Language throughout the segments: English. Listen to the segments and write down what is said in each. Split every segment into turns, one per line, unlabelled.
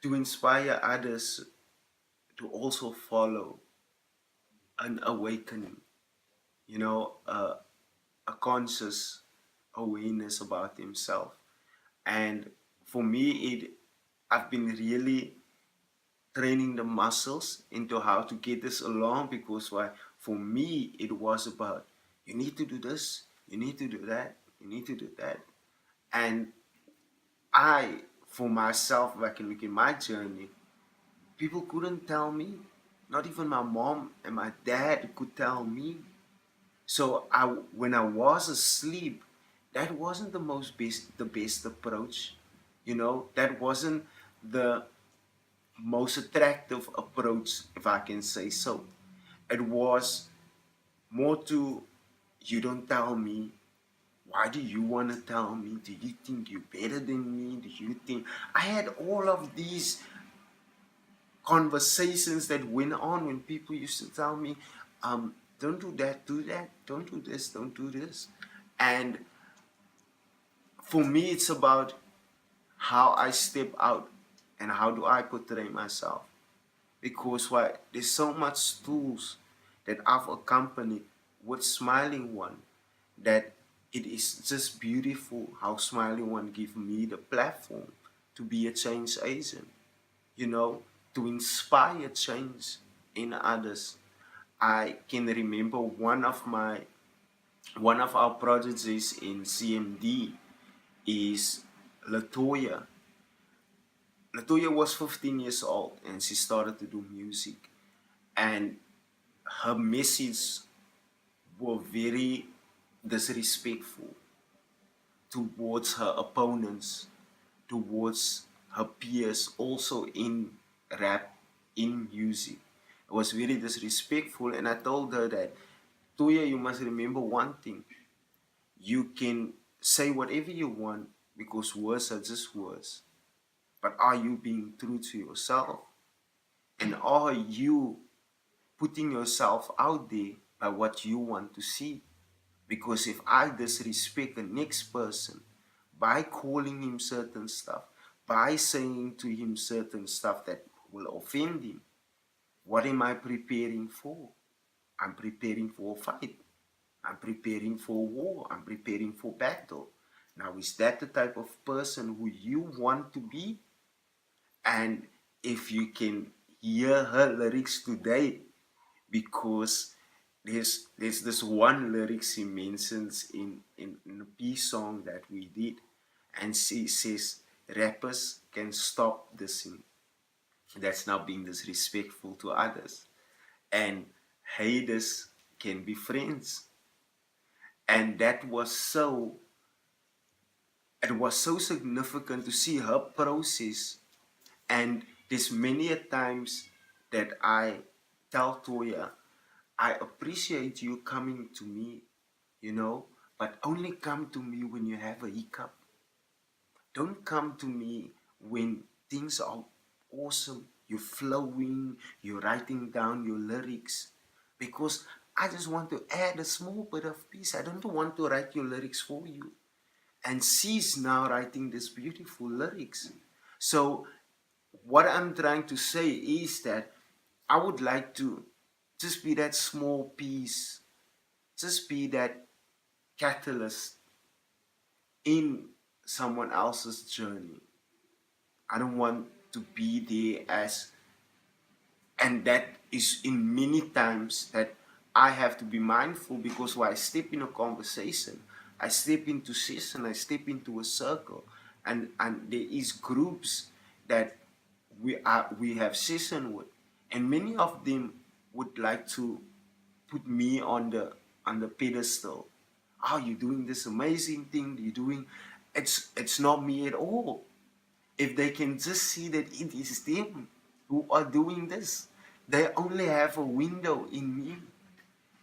to inspire others to also follow an awakening, a conscious awareness about himself. And for me, I've been really training the muscles into how to get this along, because why, for me it was about, you need to do this, you need to do that, you need to do that. And I, for myself, if I can look at my journey, people couldn't tell me, not even my mom and my dad could tell me. So when I was asleep, that wasn't the best approach. That wasn't the most attractive approach, if I can say so. It was more to, you don't tell me. Why do you want to tell me? Do you think you're better than me? Do you think I had all of these conversations that went on when people used to tell me, don't do that, do that, don't do this, don't do this. And for me, it's about how I step out and how do I portray myself. Because why, there's so much tools that I've accompanied with SmilingOne, that it is just beautiful how SmilingOne give me the platform to be a change agent, you know, to inspire change in others. I can remember one of our projects in CMD is Latoya. Latoya was 15 years old and she started to do music, and her messages were very disrespectful towards her opponents, towards her peers, also in rap, in music. It was very disrespectful, and I told her that, Toya, you must remember one thing. You can say whatever you want because words are just words. But are you being true to yourself? And are you putting yourself out there by what you want to see? Because if I disrespect the next person by calling him certain stuff, by saying to him certain stuff that will offend him, what am I preparing for? I'm preparing for a fight. I'm preparing for war. I'm preparing for battle. Now, is that the type of person who you want to be? And if you can hear her lyrics today, because there's this one lyrics she mentions in a peace song that we did, and she says rappers can stop dissing. That's now being disrespectful to others, and haters can be friends. And that was so, it was so significant to see her process. And there's many a times that I tell Toya, I appreciate you coming to me, but only come to me when you have a hiccup. Don't come to me when things are awesome, you're flowing, you're writing down your lyrics. Because I just want to add a small bit of peace. I don't want to write your lyrics for you. And she's now writing these beautiful lyrics. So what I'm trying to say is that I would like to just be that small piece, just be that catalyst in someone else's journey. I don't want to be there as, and that is in many times that I have to be mindful, because when I step in a conversation, I step into session, I step into a circle, and there is groups that we have session with, and many of them would like to put me on the pedestal. Oh, you're doing this amazing thing, you're doing, it's not me at all. If they can just see that it is them who are doing this, they only have a window in me.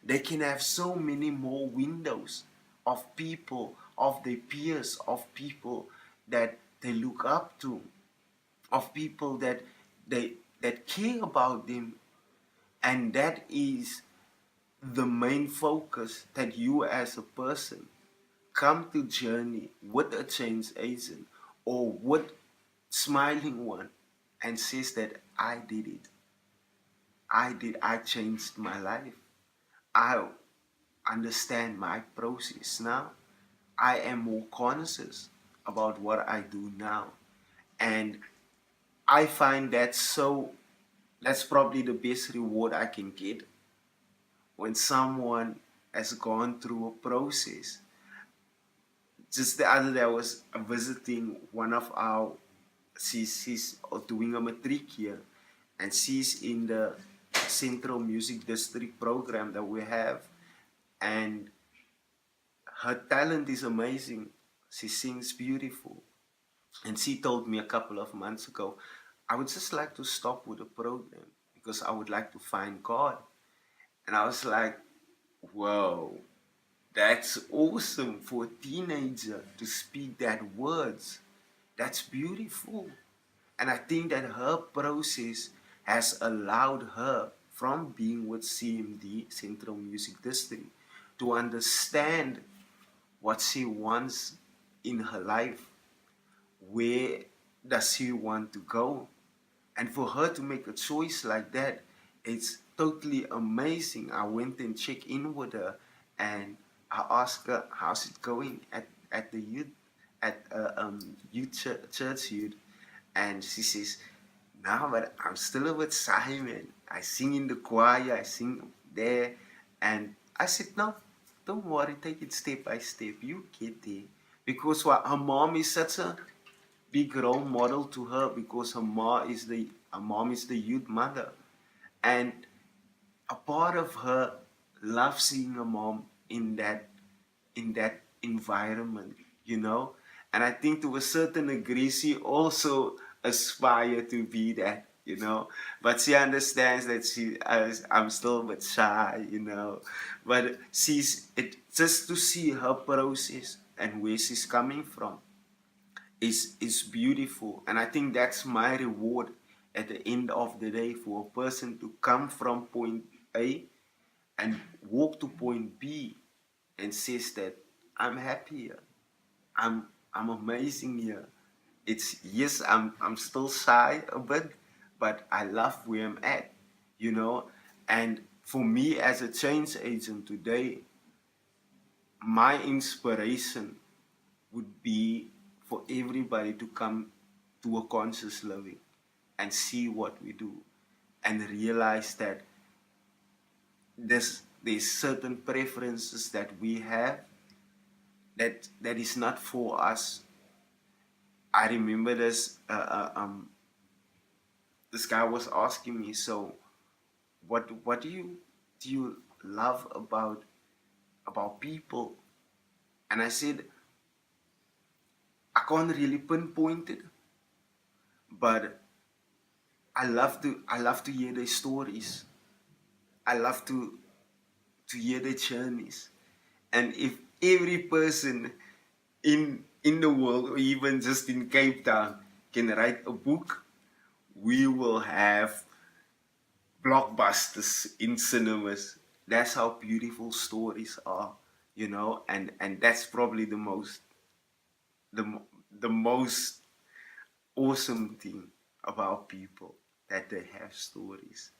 They can have so many more windows of people, of their peers, of people that they look up to, of people that they that care about them. And that is the main focus, that you as a person come to journey with a change agent or with SmilingOne, and says that I did it. I changed my life. I understand my process now. I am more conscious about what I do now. And I find that that's probably the best reward I can get when someone has gone through a process. Just the other day, I was visiting one of our, she's doing a matric here, and she's in the Central Music District program that we have, and her talent is amazing. She sings beautiful. And she told me a couple of months ago, I would just like to stop with the program because I would like to find God. And I was like, whoa, that's awesome for a teenager to speak that words. That's beautiful. And I think that her process has allowed her, from being with CMD, Central Music District, to understand what she wants in her life. Where does she want to go? And for her to make a choice like that, it's totally amazing. I went and checked in with her, and I asked her how's it going at the youth church youth, and she says, "No, but I'm still a bit shy, man. I sing in the choir, I sing there," and I said, "No, don't worry, take it step by step. You get there." Because what, her mom is such a big role model to her, because her mom is the youth mother, and a part of her loves seeing her mom in that environment, you know. And I think to a certain degree she also aspire to be that, you know. But she understands that I'm still a bit shy, you know. But she's it just to see her process and where she's coming from is beautiful. And I think that's my reward at the end of the day, for a person to come from point A and walk to point B and says that I'm happy here. I'm amazing here. It's yes, I'm still shy a bit, but I love where I'm at, you know. And for me as a change agent today, my inspiration would be for everybody to come to a conscious living and see what we do and realize that there's certain preferences that we have that is not for us. I remember this guy was asking me, so what do you love about people? And I said, I can't really pinpoint it, but I love to hear their stories. I love to hear their journeys. And if every person in the world, or even just in Cape Town, can write a book, we will have blockbusters in cinemas. That's how beautiful stories are, you know. And that's probably the the most awesome thing about people, that they have stories.